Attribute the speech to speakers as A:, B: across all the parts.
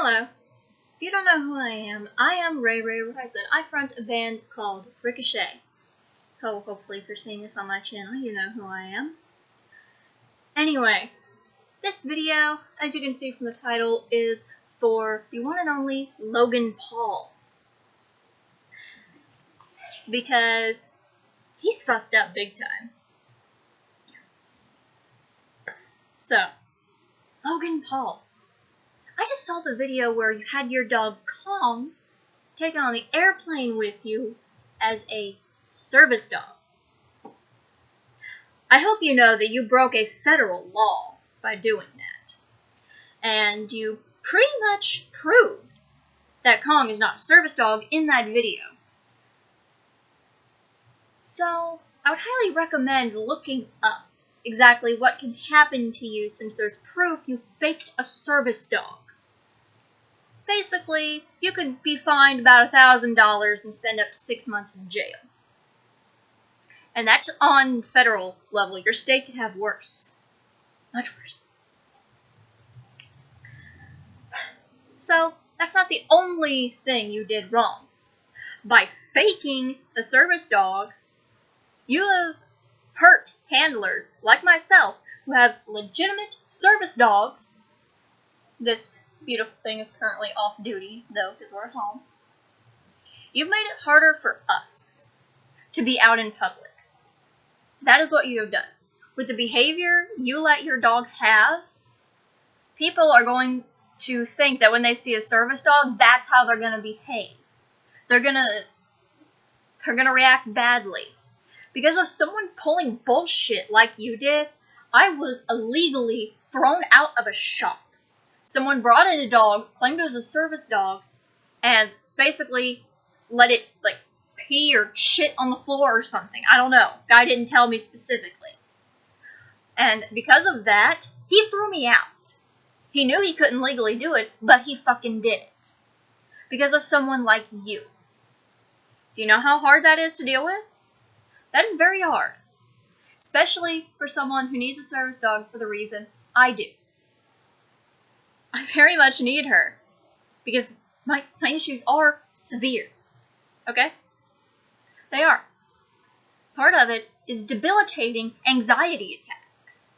A: Hello. If you don't know who I am RayRay Risin. I front a band called Ricochet. Hopefully if you're seeing this on my channel, you know who I am. Anyway, this video, as you can see from the title, is for the one and only Logan Paul. Because he's fucked up big time. So, Logan Paul. I just saw the video where you had your dog Kong taken on the airplane with you as a service dog. I hope you know that you broke a federal law by doing that. And you pretty much proved that Kong is not a service dog in that video. So, I would highly recommend looking up exactly what can happen to you since there's proof you faked a service dog. Basically, you could be fined about $1,000 and spend up to 6 months in jail. And that's on federal level. Your state could have worse. Much worse. So, that's not the only thing you did wrong. By faking a service dog, you have hurt handlers like myself who have legitimate service dogs. This beautiful thing is currently off duty, though, because we're at home. You've made it harder for us to be out in public. That is what you have done. With the behavior you let your dog have, people are going to think that when they see a service dog, that's how they're going to behave. They're going to react badly. Because of someone pulling bullshit like you did, I was illegally thrown out of a shop. Someone brought in a dog, claimed it was a service dog, and basically let it, pee or shit on the floor or something. I don't know. Guy didn't tell me specifically. And because of that, he threw me out. He knew he couldn't legally do it, but he fucking did it. Because of someone like you. Do you know how hard that is to deal with? That is very hard. Especially for someone who needs a service dog for the reason I do. I very much need her. Because my issues are severe. Okay? They are. Part of it is debilitating anxiety attacks.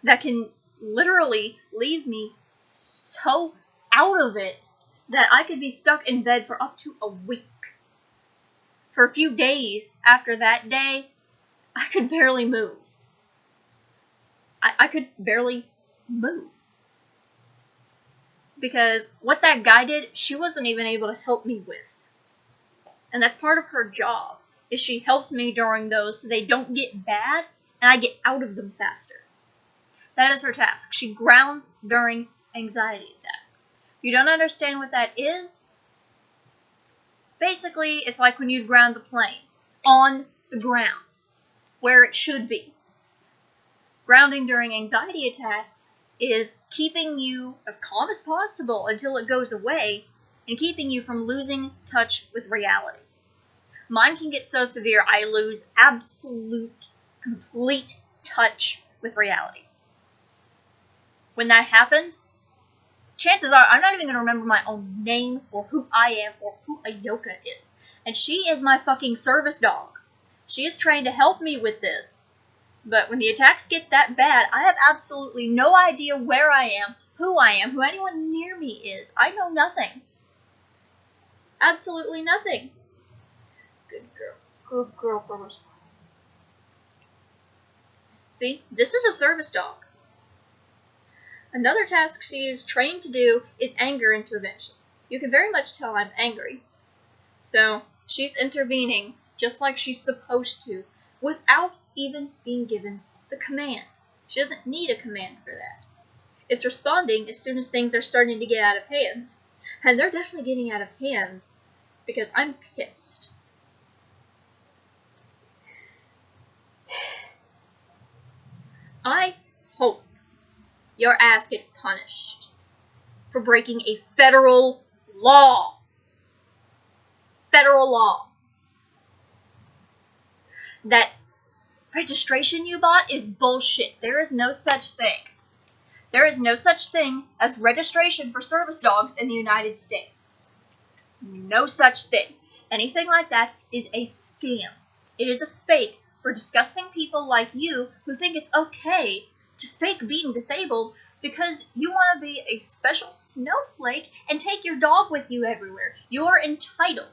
A: That can literally leave me so out of it that I could be stuck in bed for up to a week. For a few days after that day, I could barely move. I could barely move. Because what that guy did, she wasn't even able to help me with. And that's part of her job, is she helps me during those so they don't get bad and I get out of them faster. That is her task. She grounds during anxiety attacks. If you don't understand what that is, basically, it's like when you'd ground the plane. It's on the ground, where it should be. Grounding during anxiety attacks is keeping you as calm as possible until it goes away and keeping you from losing touch with reality. Mine can get so severe I lose absolute, complete touch with reality. When that happens, chances are I'm not even going to remember my own name or who I am or who Ayoka is. And she is my fucking service dog. She is trying to help me with this. But when the attacks get that bad, I have absolutely no idea where I am, who anyone near me is. I know nothing. Absolutely nothing. Good girl. Good girl for us. See, this is a service dog. Another task she is trained to do is anger intervention. You can very much tell I'm angry. So, she's intervening just like she's supposed to, without even being given the command. She doesn't need a command for that. It's responding as soon as things are starting to get out of hand. And they're definitely getting out of hand because I'm pissed. I hope your ass gets punished for breaking a federal law. Federal law. That registration you bought is bullshit. There is no such thing. There is no such thing as registration for service dogs in the United States. No such thing. Anything like that is a scam. It is a fake for disgusting people like you who think it's okay to fake being disabled because you want to be a special snowflake and take your dog with you everywhere. You are entitled.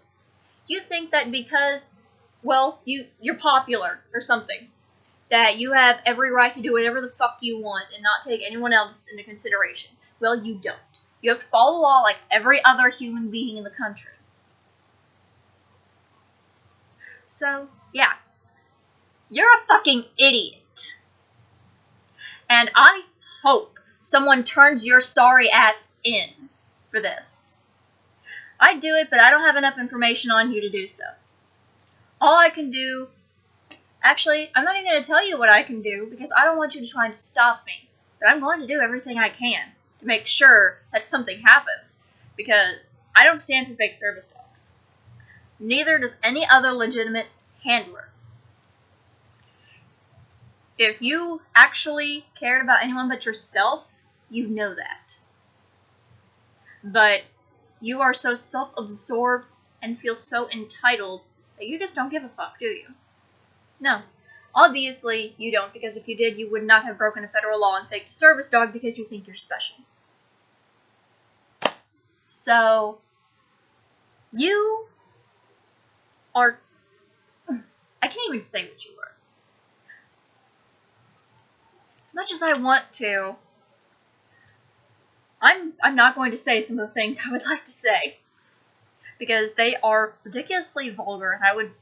A: You think that because, well, you're popular or something, that you have every right to do whatever the fuck you want and not take anyone else into consideration. Well, you don't. You have to follow the law like every other human being in the country. So, yeah. You're a fucking idiot. And I hope someone turns your sorry ass in for this. I'd do it, but I don't have enough information on you to do so. All I can do... Actually, I'm not even going to tell you what I can do, because I don't want you to try and stop me. But I'm going to do everything I can to make sure that something happens, because I don't stand for fake service dogs. Neither does any other legitimate handler. If you actually cared about anyone but yourself, you know that. But you are so self-absorbed and feel so entitled that you just don't give a fuck, do you? No. Obviously, you don't, because if you did, you would not have broken a federal law and faked a service dog because you think you're special. So, you are... I can't even say what you are. As much as I want to, I'm not going to say some of the things I would like to say, because they are ridiculously vulgar, and I would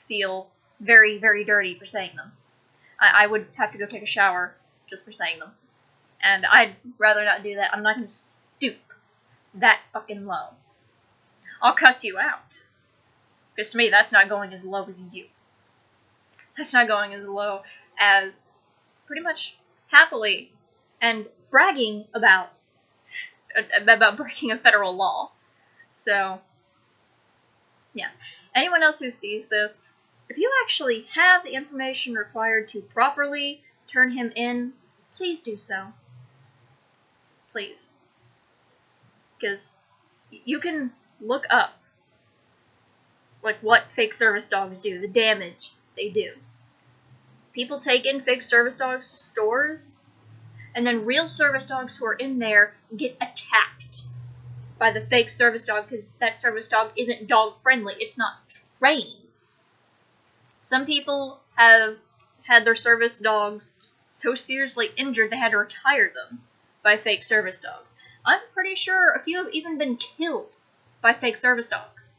A: feel very, very dirty for saying them. I would have to go take a shower just for saying them. And I'd rather not do that. I'm not going to stoop that fucking low. I'll cuss you out. Because to me, that's not going as low as you. That's not going as low as pretty much happily and bragging about breaking a federal law. So, yeah. Anyone else who sees this, if you actually have the information required to properly turn him in, please do so. Please. Because you can look up like what fake service dogs do, the damage they do. People take in fake service dogs to stores, and then real service dogs who are in there get attacked by the fake service dog because that service dog isn't dog friendly. It's not trained. Some people have had their service dogs so seriously injured they had to retire them by fake service dogs. I'm pretty sure a few have even been killed by fake service dogs.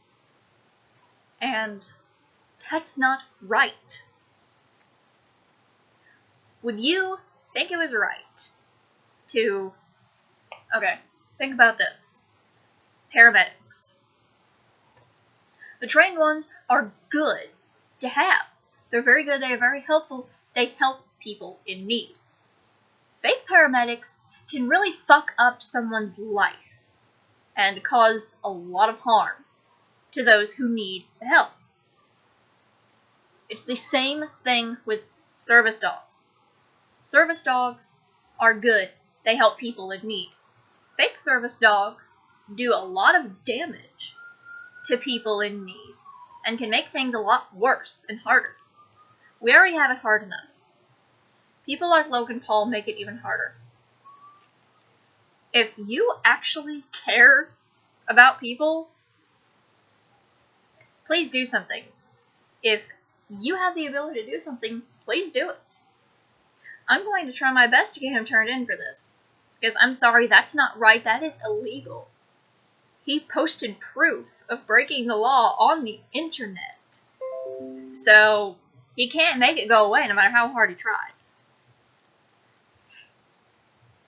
A: And that's not right. Would you think it was right to... Okay, think about this. Paramedics. The trained ones are good to have. They're very good, they are very helpful, they help people in need. Fake paramedics can really fuck up someone's life and cause a lot of harm to those who need the help. It's the same thing with service dogs. Service dogs are good, they help people in need. Fake service dogs do a lot of damage to people in need and can make things a lot worse and harder. We already have it hard enough. People like Logan Paul make it even harder. If you actually care about people, please do something. If you have the ability to do something, please do it. I'm going to try my best to get him turned in for this. Because I'm sorry, that's not right. That is illegal. He posted proof of breaking the law on the internet. So, he can't make it go away no matter how hard he tries.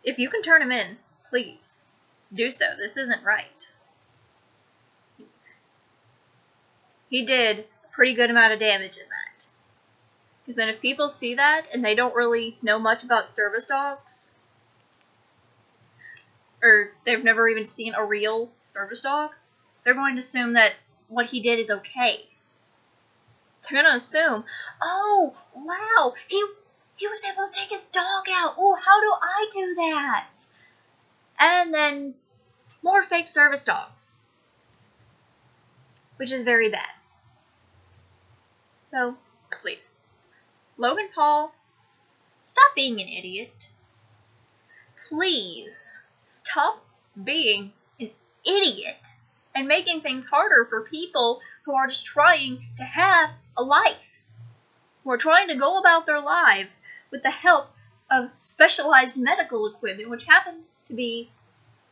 A: If you can turn him in, please, do so. This isn't right. He did a pretty good amount of damage in that. Because then if people see that and they don't really know much about service dogs, or they've never even seen a real service dog, they're going to assume that what he did is okay. They're going to assume, oh, wow, he was able to take his dog out. Oh, how do I do that? And then more fake service dogs, which is very bad. So, please, Logan Paul, stop being an idiot. Please, stop being an idiot and making things harder for people who are just trying to have a life, who are trying to go about their lives with the help of specialized medical equipment, which happens to be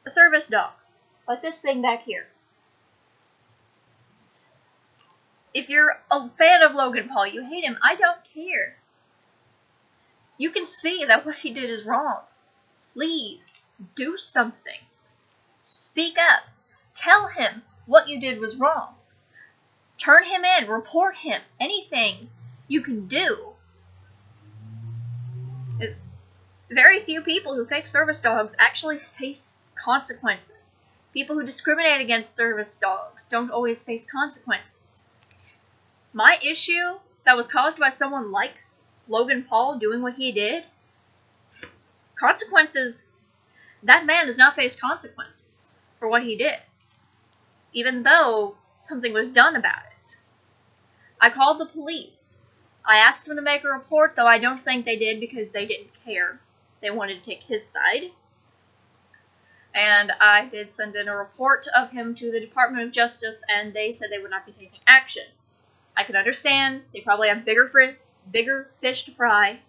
A: a service dog, like this thing back here. If you're a fan of Logan Paul, you hate him, I don't care. You can see that what he did is wrong. Please, do something. Speak up. Tell him what you did was wrong. Turn him in, report him, anything you can do. There's very few people who fake service dogs actually face consequences. People who discriminate against service dogs don't always face consequences. My issue that was caused by someone like Logan Paul doing what he did, consequences, that man does not face consequences for what he did, even though something was done about it. I called the police. I asked them to make a report, though I don't think they did because they didn't care. They wanted to take his side. And I did send in a report of him to the Department of Justice, and they said they would not be taking action. I can understand. They probably have bigger fish to fry,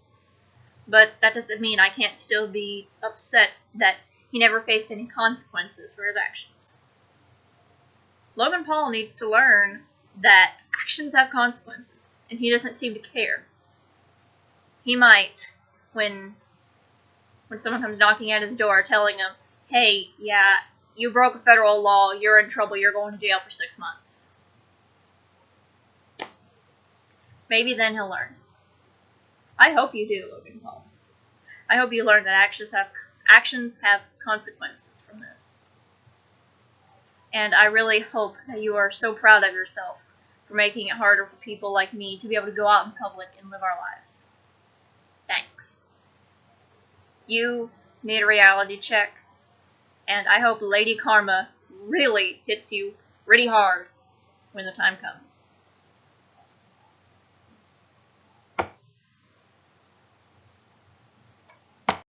A: but that doesn't mean I can't still be upset that he never faced any consequences for his actions. Logan Paul needs to learn that actions have consequences, and he doesn't seem to care. He might, when someone comes knocking at his door telling him, hey, yeah, you broke a federal law, you're in trouble, you're going to jail for 6 months. Maybe then he'll learn. I hope you do, Logan Paul. I hope you learn that actions have consequences from this. And I really hope that you are so proud of yourself for making it harder for people like me to be able to go out in public and live our lives. Thanks. You need a reality check, and I hope Lady Karma really hits you pretty hard when the time comes.